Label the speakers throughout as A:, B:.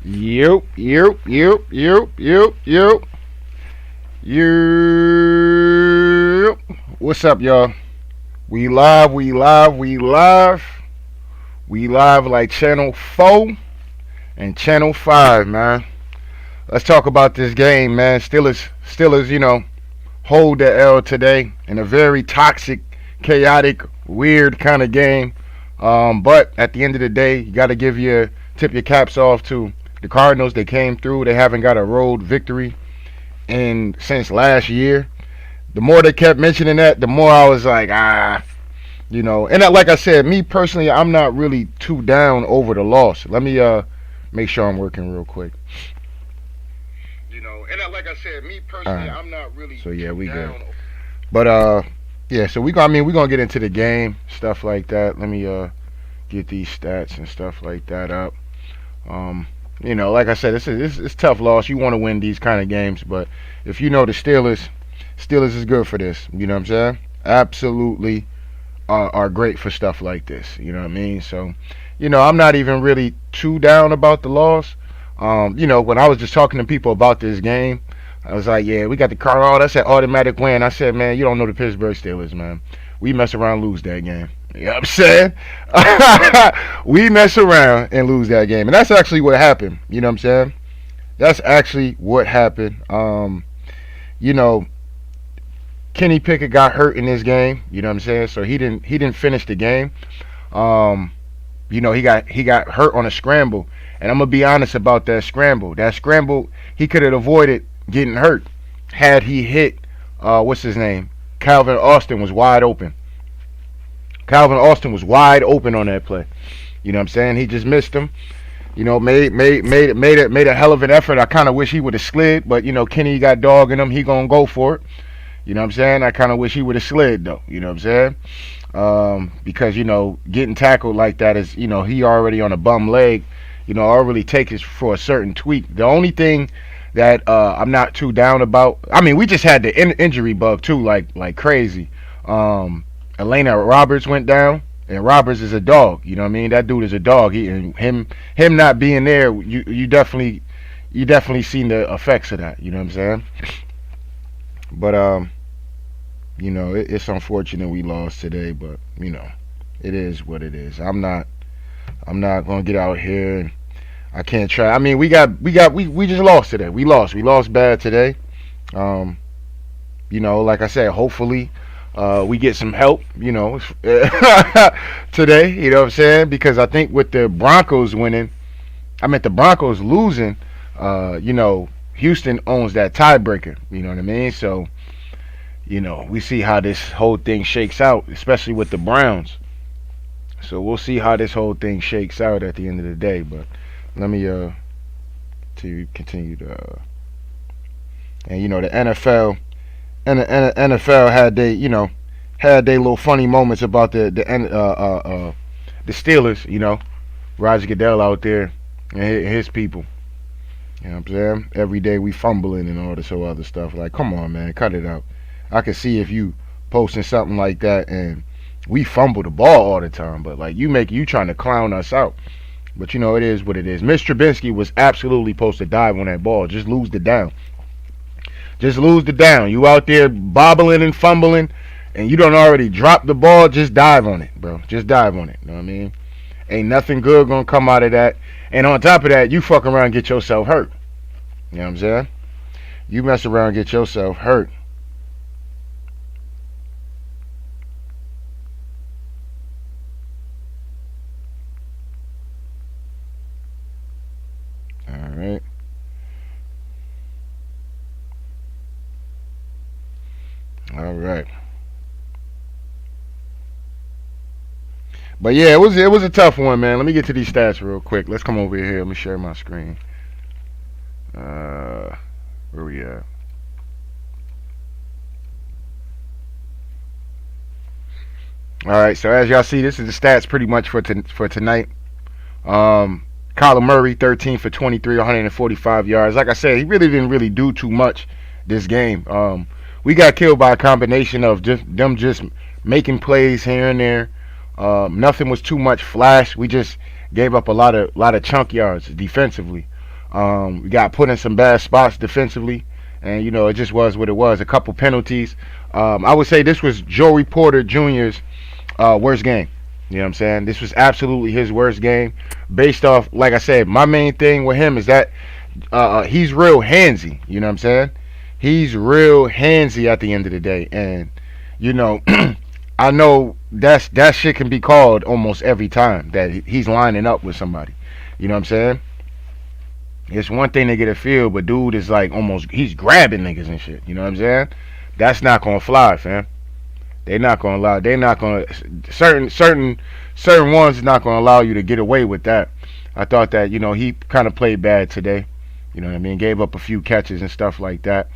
A: Yep, yep, yep, yep, yep, yep, yep. What's up, y'all? We live, we live, we live. We live like Channel 4 and Channel 5, man. Let's talk about this game, man. Steelers, hold the L today in a very toxic, chaotic, weird kind of game. But at the end of the day, you got to tip your caps off to the Cardinals. They came through. They haven't got a road victory in since last year. The more they kept mentioning that, the more I was like, And like I said, me personally, I'm not really too down over the loss. Let me make sure I'm working real quick. Like I said, me personally, I'm not really. So yeah, we good. But yeah. So we're gonna get into the game, stuff like that. Let me get these stats and stuff like that up. Like I said, it's tough loss. You want to win these kind of games, but if you know the Steelers is good for this. You know what I'm saying? Absolutely are great for stuff like this. You know what I mean? So, I'm not even really too down about the loss. When I was just talking to people about this game, I was like, yeah, we got the Cardinals. That's an automatic win. I said, man, you don't know the Pittsburgh Steelers, man. We mess around, lose that game. You know what I'm saying? We mess around and lose that game. And that's actually what happened. You know what I'm saying? That's actually what happened. You know, Kenny Pickett got hurt in this game. You know what I'm saying? So he didn't finish the game. He got hurt on a scramble. And I'm gonna be honest about that scramble. That scramble, he could have avoided getting hurt had he hit what's his name? Calvin Austin was wide open. Calvin Austin was wide open on that play. You know what I'm saying? He just missed him. Made a hell of an effort. I kind of wish he would have slid, but Kenny got dog in him. He gonna go for it. You know what I'm saying? I kind of wish he would have slid though. You know what I'm saying? Because getting tackled like that is he already on a bum leg. I'll really take it for a certain tweak. The only thing that I'm not too down about. I mean, we just had the injury bug too, like crazy. Elena Roberts went down, and Roberts is a dog. You know what I mean? That dude is a dog. Him not being there, you definitely seen the effects of that. You know what I'm saying? But it's unfortunate we lost today, but it is what it is. I'm not gonna get out here and I can't try. I mean, we just lost today. We lost bad today. Like I said, hopefully we get some help, today, you know what I'm saying? Because I think with the Broncos winning, the Broncos losing, Houston owns that tiebreaker, you know what I mean? So, we see how this whole thing shakes out, especially with the Browns. So we'll see how this whole thing shakes out at the end of the day. But let me to continue to and the NFL had they little funny moments about the Steelers. Roger Goodell out there and his people. You know what I'm saying? Every day we fumbling and all this whole other stuff. Like, come on, man, cut it out. I can see if you posting something like that and we fumble the ball all the time, but like you trying to clown us out. But it is what it is. Mitch Trubisky was absolutely supposed to dive on that ball. Just lose the down. Just lose the down. You out there bobbling and fumbling, and you don't already drop the ball. Just dive on it, bro. Just dive on it. You know what I mean? Ain't nothing good gonna come out of that. And on top of that, you fuck around and get yourself hurt. You know what I'm saying? You mess around and get yourself hurt. All right. All right. But yeah, it was a tough one, man. Let me get to these stats real quick. Let's come over here. Let me share my screen. Uh, where we at? All right. So as y'all see, this is the stats pretty much for tonight. Kyler Murray, 13 for 23, 145 yards. Like I said, he really didn't really do too much this game. We got killed by a combination of just making plays here and there. Nothing was too much flash. We just gave up a lot of chunk yards defensively. We got put in some bad spots defensively, and it just was what it was. A couple penalties. I would say this was Joey Porter Jr.'s worst game. You know what I'm saying? This was absolutely his worst game, based off, like I said, my main thing with him is that he's real handsy. You know what I'm saying? He's real handsy at the end of the day, and you know, I know that shit can be called almost every time that he's lining up with somebody. You know what I'm saying? It's one thing to get a feel, but dude is like almost he's grabbing niggas and shit. You know what I'm saying? That's not gonna fly, fam. They're not gonna allow. They're not gonna certain ones is not gonna allow you to get away with that. I thought that he kind of played bad today. You know what I mean? Gave up a few catches and stuff like that.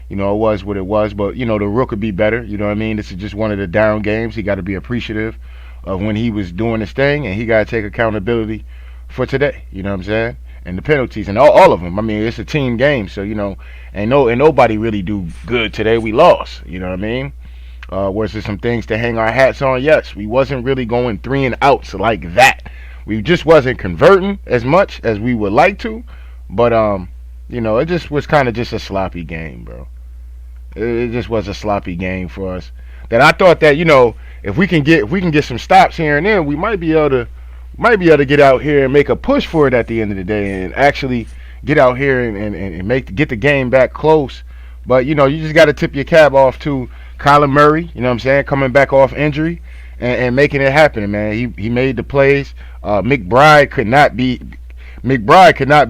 A: It was what it was, but the Rook could be better. You know what I mean? This is just one of the down games. He got to be appreciative of when he was doing his thing, and he got to take accountability for today. You know what I'm saying? And the penalties and all of them. I mean, it's a team game, so ain't nobody really do good today. We lost. You know what I mean? Was there some things to hang our hats on? Yes, we wasn't really going 3 and outs like that. We just wasn't converting as much as we would like to, but it just was kind of just a sloppy game, bro. It just was a sloppy game for us. That I thought that if we can get some stops here and there, we might be able to get out here and make a push for it at the end of the day, and actually get out here and get the game back close. But you just got to tip your cap off to Kyler Murray. You know what I'm saying? Coming back off injury and making it happen, man. He made the plays. McBride could not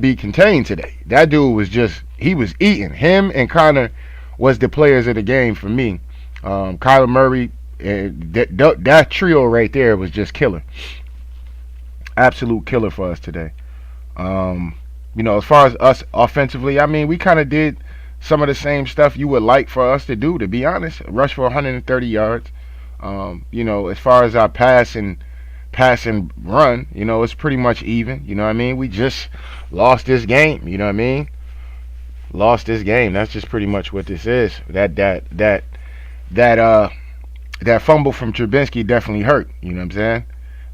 A: be contained today. That dude was he was eating. Him and Connor was the players of the game for me. Kyler Murray, that trio right there was just killer. Absolute killer for us today. As far as us offensively, I mean, we kind of did some of the same stuff you would like for us to do, to be honest. Rush for 130 yards. As far as our pass and run, it's pretty much even. You know what I mean? We just lost this game. You know what I mean? Lost this game. That's just pretty much what this is. That fumble from Trubinsky definitely hurt. You know what I'm saying?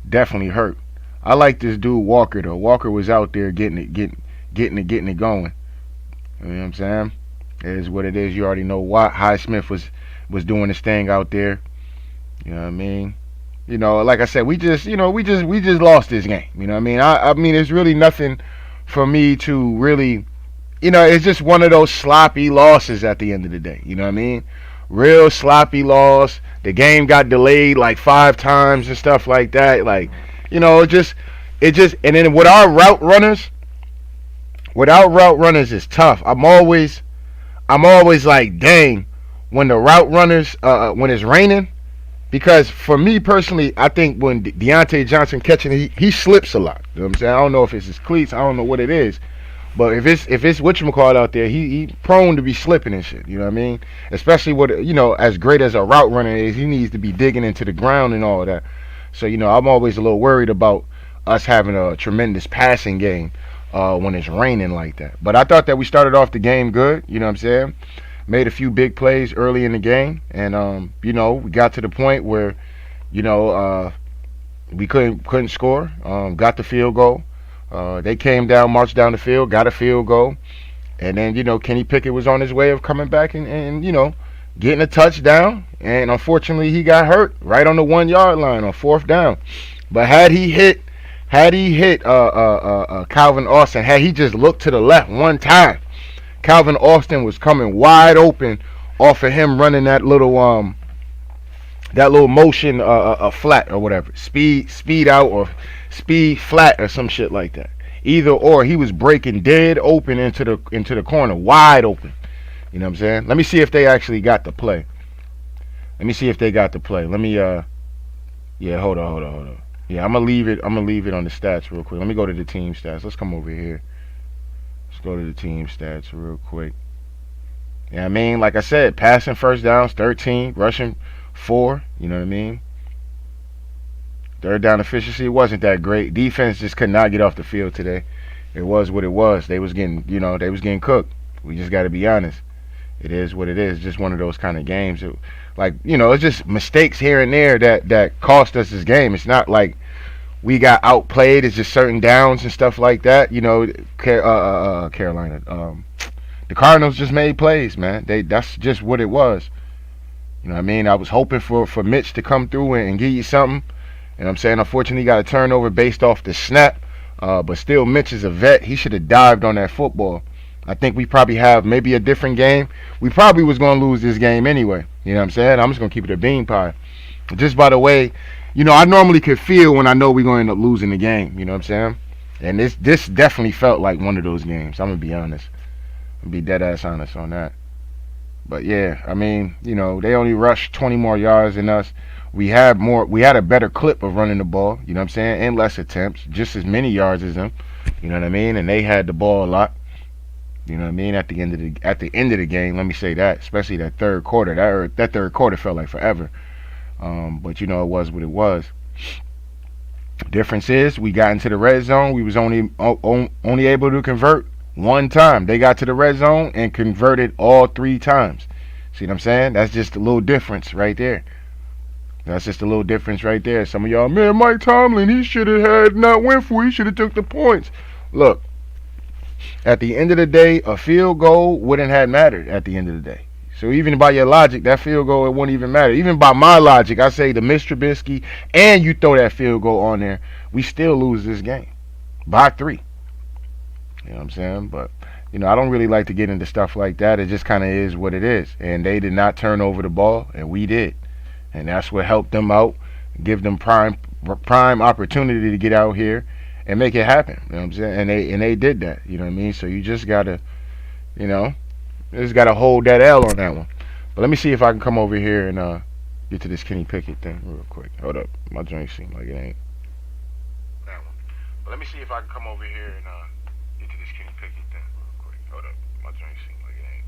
A: Definitely hurt. I like this dude Walker though. Walker was out there getting it going. You know what I'm saying? It is what it is. You already know why Highsmith was doing his thing out there. You know what I mean? Like I said, we just lost this game. You know what I mean? I mean, there's really nothing for me to really, it's just one of those sloppy losses at the end of the day. You know what I mean? Real sloppy loss. The game got delayed like 5 times and stuff like that. Like, it just, and then with our route runners, is tough. I'm always like, dang, when the route runners, when it's raining, because for me personally, I think when Deontay Johnson catching, he slips a lot. You know what I'm saying? I don't know if it's his cleats, I don't know what it is, but if it's whatchamacallit out there, he prone to be slipping and shit. You know what I mean? Especially with as great as a route runner is, he needs to be digging into the ground and all of that. So I'm always a little worried about us having a tremendous passing game when it's raining like that. But I thought that we started off the game good. You know what I'm saying? Made a few big plays early in the game, and we got to the point where we couldn't score. Got the field goal. They came down, marched down the field, got a field goal, and then Kenny Pickett was on his way of coming back and getting a touchdown, and unfortunately he got hurt right on the 1 yard line on 4th down. But had he hit Calvin Austin, had he just looked to the left one time, Calvin Austin was coming wide open off of him running that little motion flat or whatever, speed out or speed flat or some shit like that. Either or, he was breaking dead open into the corner, wide open. You know what I'm saying? Let me see if they actually got the play. Let me see if they got the play. Let me yeah, hold on. Yeah, I'm gonna leave it on the stats real quick. Let me go to the team stats. Let's come over here. Let's go to the team stats real quick. Yeah, I mean, like I said, passing first downs 13, rushing 4. You know what I mean? Third down efficiency wasn't that great. Defense just could not get off the field today. It was what it was. They was getting cooked. We just got to be honest. It is what it is. Just one of those kind of games. It's just mistakes here and there that cost us this game. It's not like we got outplayed. It's just certain downs and stuff like that. You know, Carolina, the Cardinals just made plays, man. That's just what it was. You know what I mean? I was hoping for Mitch to come through and give you something. And I'm saying, unfortunately, he got a turnover based off the snap. But still, Mitch is a vet. He should have dived on that football. I think we probably have maybe a different game. We probably was going to lose this game anyway. You know what I'm saying? I'm just going to keep it a bean pie. Just by the way, you know, I normally could feel when I know we're going to end up losing the game. You know what I'm saying? And this definitely felt like one of those games. I'm going to be honest. I'm going to be dead ass honest on that. But yeah, I mean, you know, they only rushed 20 more yards than us. We had a better clip of running the ball, you know what I'm saying, and less attempts, just as many yards as them, you know what I mean, and they had the ball a lot, you know what I mean, at the end of the game, let me say that, especially that third quarter. That third quarter felt like forever. But you know, it was what it was. Difference is we got into the red zone, we was only able to convert one time. They got to the red zone and converted all 3 times. See what I'm saying? That's just a little difference right there. That's just a little difference right there. Some of y'all, man, Mike Tomlin, he should have had not went for it. He should have took the points. Look, at the end of the day, a field goal wouldn't have mattered at the end of the day. So even by your logic, that field goal, it wouldn't even matter. Even by my logic, I say the Mr. Trubisky, and you throw that field goal on there, we still lose this game by 3. You know what I'm saying? But, you know, I don't really like to get into stuff like that. It just kind of is what it is. And they did not turn over the ball, and we did. And that's what helped them out, give them prime opportunity to get out here and make it happen. You know what I'm saying? And they did that. You know what I mean? So you just gotta, you know, just gotta hold that L on that one. But let me see if I can come over here and get to this Kenny Pickett thing real quick. Hold up, my joint seems like it ain't that one. But let me see if I can come over here and get to this Kenny Pickett thing real quick. Hold up, my joint seems like it ain't.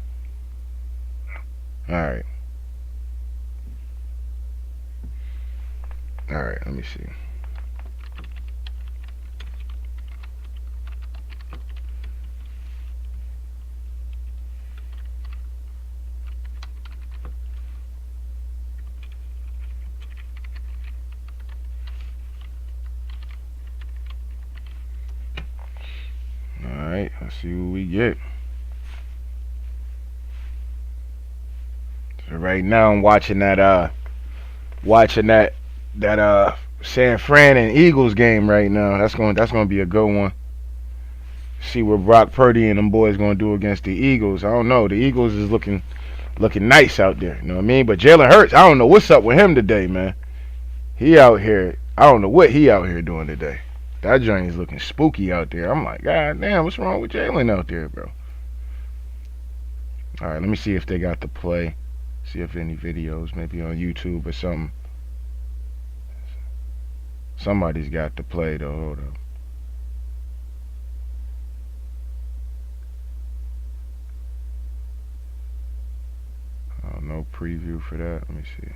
A: All right. All right, let me see. All right, let's see what we get. So right now I'm watching that San Fran and Eagles game right now. That's going to be a good one. See what Brock Purdy and them boys going to do against the Eagles. I don't know. The Eagles is looking nice out there. You know what I mean? But Jalen Hurts, I don't know what's up with him today, man. He out here. I don't know what he out here doing today. That joint is looking spooky out there. I'm like, God damn, what's wrong with Jalen out there, bro? All right, let me see if they got the play. See if any videos, maybe on YouTube or something. Somebody's got to play though. Hold up. Oh, no preview for that. Let me see.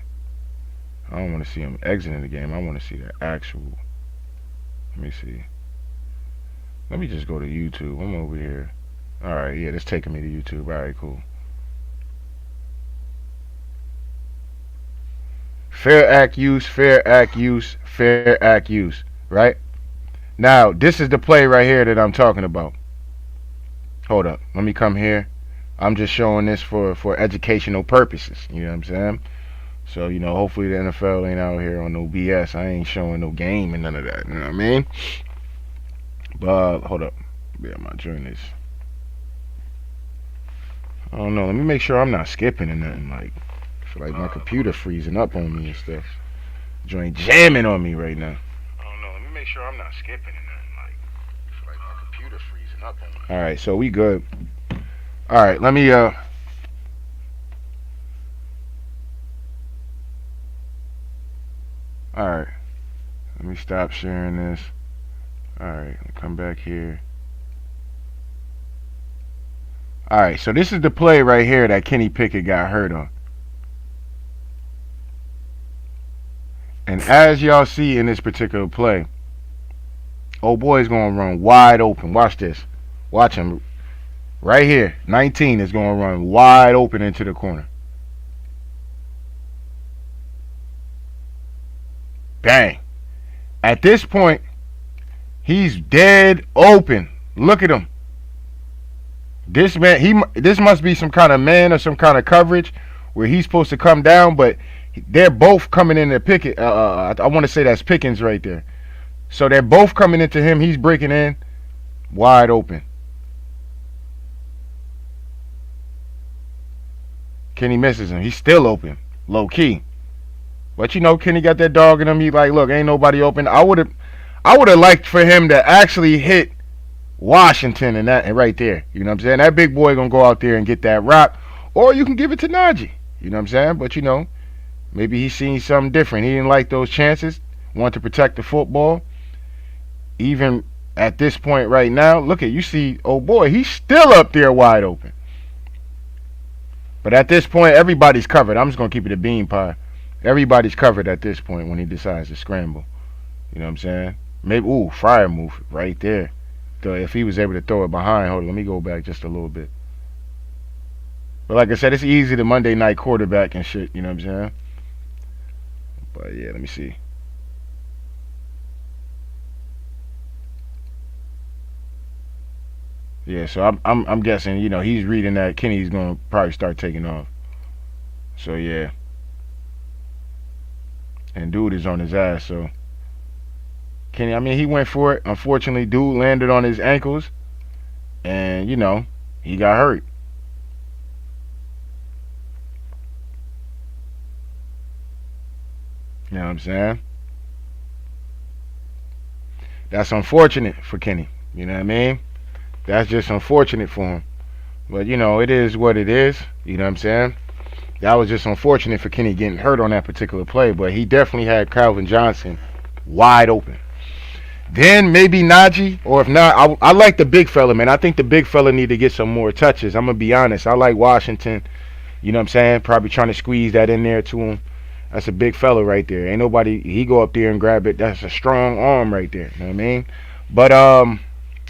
A: I don't want to see him exiting the game. I want to see the actual. Let me see. Let me just go to YouTube. I'm over here. All right, yeah, that's taking me to YouTube. All right, cool. Fair act use, fair act use, fair act use, right? Now, this is the play right here that I'm talking about. Hold up. Let me come here. I'm just showing this for educational purposes. You know what I'm saying? So, you know, hopefully the NFL ain't out here on no BS. I ain't showing no game and none of that. You know what I mean? But, hold up. Yeah, my joint is. I don't know. Let me make sure I'm not skipping or nothing. Like, I feel like my computer freezing up on me and stuff. Joint jamming on me right now. I don't know. Let me make sure I'm not skipping or nothing. Like, I feel like my computer freezing up on me. Alright, so we good. Alright, let me Alright. Let me stop sharing this. Alright, come back here. Alright, so this is the play right here that Kenny Pickett got hurt on. And as y'all see in this particular play, old boy's going to run wide open. Watch this. Watch him. Right here, 19 is going to run wide open into the corner. Bang. At this point, He's dead open. Look at him. This man, this must be some kind of man or some kind of coverage where he's supposed to come down, but they're both coming into Pickett. I want to say that's Pickens right there. So they're both coming into him. He's breaking in wide open. Kenny misses him. He's still open, low key. But you know, Kenny got that dog in him. He's like, look, ain't nobody open. I would have liked for him to actually hit Washington and that and right there. You know what I'm saying? That big boy gonna go out there and get that rock, or you can give it to Najee. You know what I'm saying? But you know, maybe he's seen something different. He didn't like those chances. Wanted to protect the football. Even at this point right now, look at you see, oh boy, he's still up there wide open. But at this point, everybody's covered. I'm just gonna keep it a bean pie. Everybody's covered at this point when he decides to scramble. You know what I'm saying? Maybe fire move right there. If he was able to throw it behind, hold on, let me go back just a little bit. But like I said, it's easy to Monday night quarterback and shit. You know what I'm saying? But yeah, let me see. Yeah, so I'm guessing, you know, he's reading that Kenny's gonna probably start taking off. So yeah, and dude is on his ass. So Kenny, I mean, he went for it. Unfortunately, dude landed on his ankles, and you know, he got hurt. You know what I'm saying? That's unfortunate for Kenny. You know what I mean? That's just unfortunate for him. But you know, it is what it is. You know what I'm saying? That was just unfortunate for Kenny getting hurt on that particular play, but he definitely had Calvin Johnson wide open. Then maybe Najee, or if not, I like the big fella, man. I think the big fella need to get some more touches. I'm gonna be honest. I like Washington. You know what I'm saying? Probably trying to squeeze that in there to him. That's a big fella right there. Ain't nobody. He go up there and grab it. That's a strong arm right there. You know what I mean? But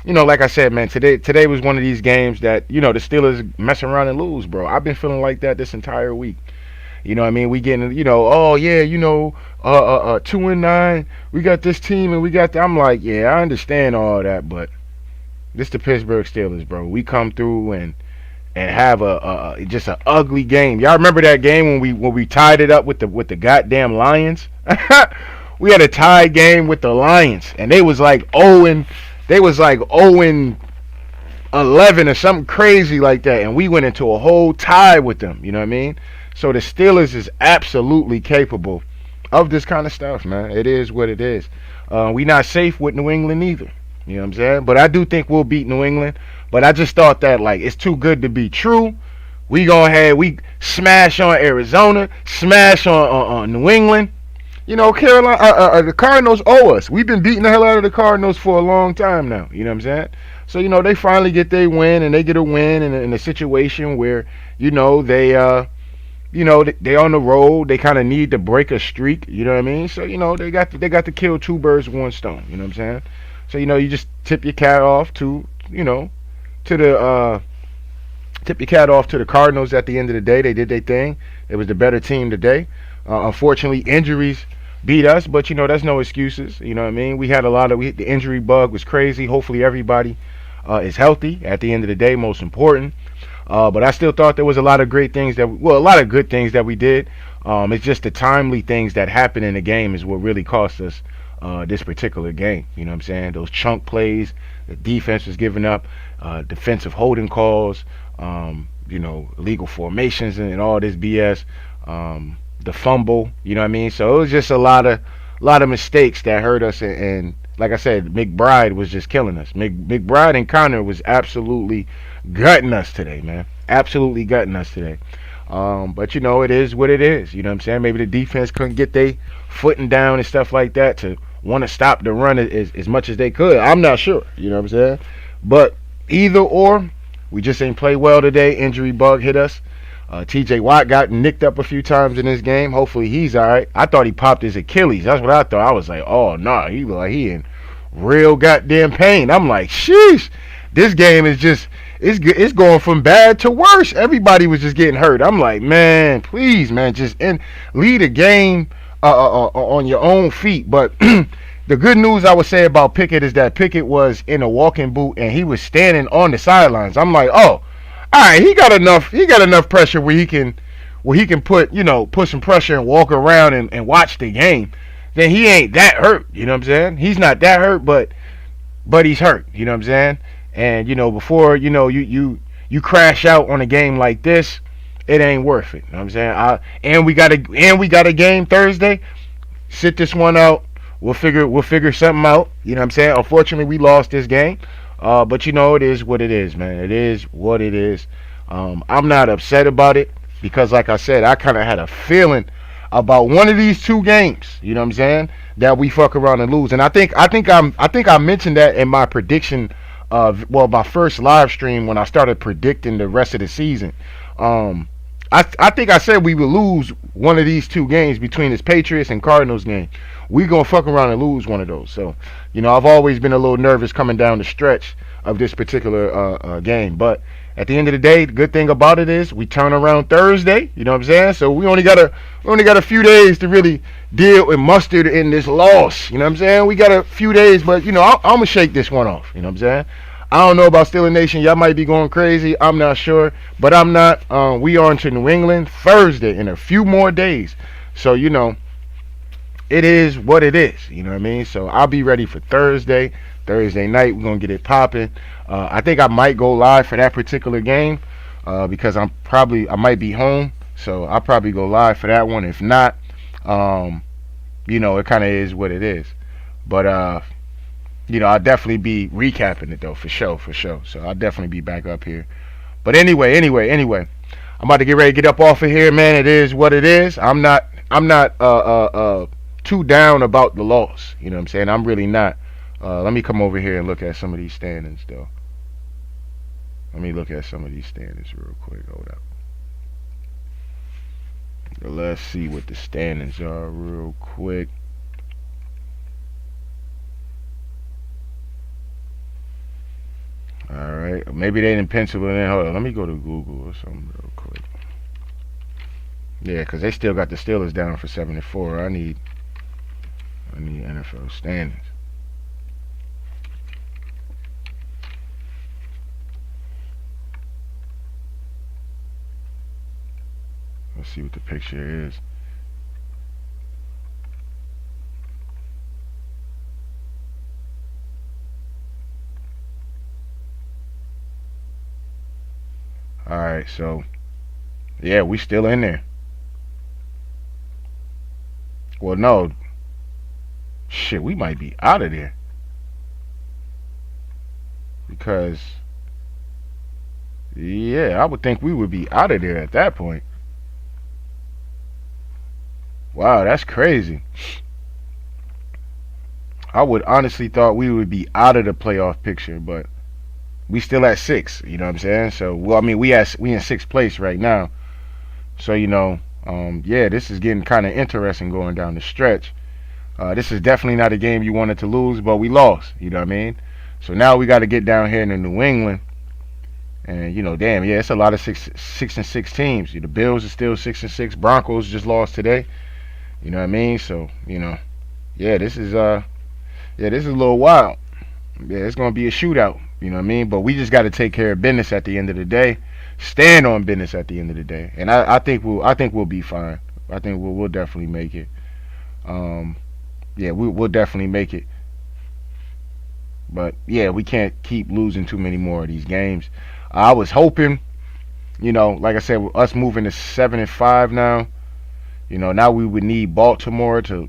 A: you know, like I said, man, today was one of these games that, you know, the Steelers mess around and lose, bro. I've been feeling like that this entire week. You know what I mean? We getting, you know, oh yeah, you know, 2-9, we got this team and we got that. I'm like, yeah, I understand all that, but this the Pittsburgh Steelers, bro. We come through and have a just an ugly game. Y'all remember that game when we tied it up with the goddamn Lions? We had a tie game with the Lions, and they was like 0 and 11 or something crazy like that, and we went into a whole tie with them. You know what I mean? So the Steelers is absolutely capable of this kind of stuff, man. It is what it is. We not safe with New England either. You know what I'm saying? But I do think we'll beat New England. But I just thought that, like, it's too good to be true. We smash on Arizona, smash on New England. You know, the Cardinals owe us. We've been beating the hell out of the Cardinals for a long time now. You know what I'm saying? So, you know, they finally get their win, and they get a win in a situation where, you know, they on the road. They kind of need to break a streak. You know what I mean? So, you know, they got to kill two birds with one stone. You know what I'm saying? So, you know, you just tip your cat off to the Cardinals at the end of the day. They did their thing. It was the better team today. Unfortunately, injuries beat us, but you know, that's no excuses. You know what I mean? We had the injury bug was crazy. Hopefully everybody is healthy at the end of the day, most important. But I still thought there was a lot of good things that we did. It's just the timely things that happen in the game is what really cost us this particular game. You know what I'm saying? Those chunk plays, the defense was giving up, defensive holding calls, you know, illegal formations and all this BS. The fumble, you know what I mean? So it was just a lot of mistakes that hurt us, and like I said, McBride was just killing us. McBride and Connor was absolutely gutting us today, man. Absolutely gutting us today. But you know, it is what it is. You know what I'm saying? Maybe the defense couldn't get their footing down and stuff like that to want to stop the run as much as they could. I'm not sure. You know what I'm saying? But either or, we just ain't play well today. Injury bug hit us. TJ Watt got nicked up a few times in this game. Hopefully he's all right. I thought he popped his Achilles. That's what I thought. I was like, oh, no, he look like he in real goddamn pain. I'm like, sheesh. This game is just, it's going from bad to worse. Everybody was just getting hurt. I'm like, man, please, man, just lead a game on your own feet. But The good news I would say about Pickett is that Pickett was in a walking boot and he was standing on the sidelines. I'm like, oh, all right, he got enough. He got enough pressure where he can put some pressure and walk around and watch the game. Then he ain't that hurt. You know what I'm saying? He's not that hurt, but he's hurt. You know what I'm saying? And before you crash out on a game like this, it ain't worth it. You know what I'm saying? And we got a game Thursday. Sit this one out. We'll figure something out. You know what I'm saying? Unfortunately, we lost this game. But it is what it is, man. It is what it is. I'm not upset about it because, like I said, I kind of had a feeling about one of these two games. You know what I'm saying? That we fuck around and lose. And I think I mentioned that in my prediction of my first live stream when I started predicting the rest of the season. I think I said we would lose one of these two games between this Patriots and Cardinals game. We gonna fuck around and lose one of those. So, I've always been a little nervous coming down the stretch of this particular game. But at the end of the day, the good thing about it is we turn around Thursday. You know what I'm saying? So we only got a few days to really deal and muster in this loss. You know what I'm saying? We got a few days, but I'm gonna shake this one off. You know what I'm saying? I don't know about Steeler Nation. Y'all might be going crazy. I'm not sure. But I'm not. We are into New England Thursday in a few more days. So, it is what it is. You know what I mean? So I'll be ready for Thursday night. We're going to get it popping. I think I might go live for that particular game because I might be home. So I'll probably go live for that one. If not, it kind of is what it is. But, I'll definitely be recapping it though, for sure. So I'll definitely be back up here. But anyway, I'm about to get ready to get up off of here, man. It is what it is. I'm not too down about the loss. You know what I'm saying? I'm really not. Let me come over here and look at some of these standings though. Let me look at some of these standings real quick. Hold up. Let's see what the standings are real quick. Alright, maybe they didn't pencil it in. Hold on, let me go to Google or something real quick. Yeah, because they still got the Steelers down for 74. I need NFL standings. Let's see what the picture is. Alright, so yeah, we still in there. Well, no. Shit, we might be out of there. Because, yeah, I would think we would be out of there at that point. Wow, that's crazy. I would honestly thought we would be out of the playoff picture, but we still at 6. You know what I'm saying? So, we in 6th place right now. So, yeah, this is getting kind of interesting going down the stretch. This is definitely not a game you wanted to lose, but we lost. You know what I mean? So now we got to get down here into New England, and damn, yeah, it's a lot of 6-6 teams. The Bills are still 6-6. Broncos just lost today. You know what I mean? So yeah, this is a little wild. Yeah, it's gonna be a shootout. You know what I mean? But we just got to take care of business at the end of the day. Stand on business at the end of the day, and I think we'll be fine. I think we'll definitely make it. Yeah, we'll definitely make it. But yeah, we can't keep losing too many more of these games. I was hoping, like I said, with us moving to 7-5 now. Now we would need Baltimore to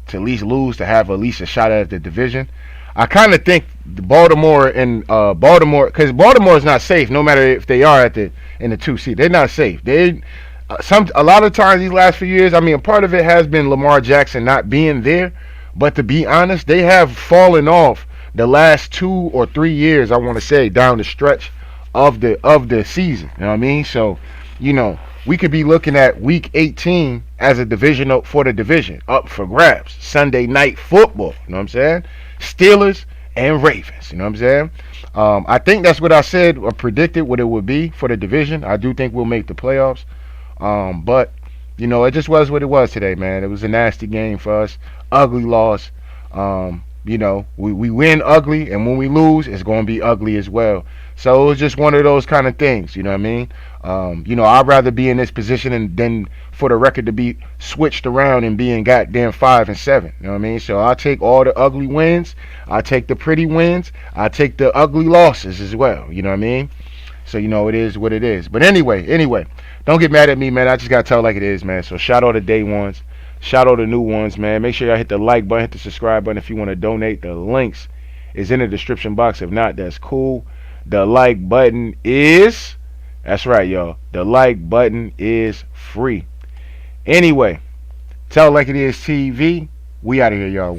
A: at least lose to have at least a shot at the division. I kind of think Baltimore, because Baltimore is not safe. No matter if they are in the 2 seed, they're not safe. A lot of times these last few years, part of it has been Lamar Jackson not being there. But to be honest, they have fallen off the last 2 or 3 years. I want to say down the stretch of the season. You know what I mean? So, we could be looking at week 18 as a division for the division up for grabs. Sunday night football. You know what I'm saying? Steelers and Ravens. You know what I'm saying? I think that's what I said or predicted what it would be for the division. I do think we'll make the playoffs. But it just was what it was today, man. It was a nasty game for us. ugly loss. We win ugly, and when we lose, it's going to be ugly as well. So it was just one of those kind of things, you know what I mean? I'd rather be in this position than for the record to be switched around and being goddamn 5-7. You know what I mean? So I take all the ugly wins, I take the pretty wins, I take the ugly losses as well. You know what I mean? So it is what it is. But anyway, don't get mad at me, man. I just gotta tell it like it is, man. So shout out to day ones, shout out to new ones, man. Make sure y'all hit the like button, hit the subscribe button if you want to donate. The links is in the description box. If not, that's cool. The like button is, that's right, y'all. The like button is free. Anyway, tell it like it is TV. We out of here, y'all.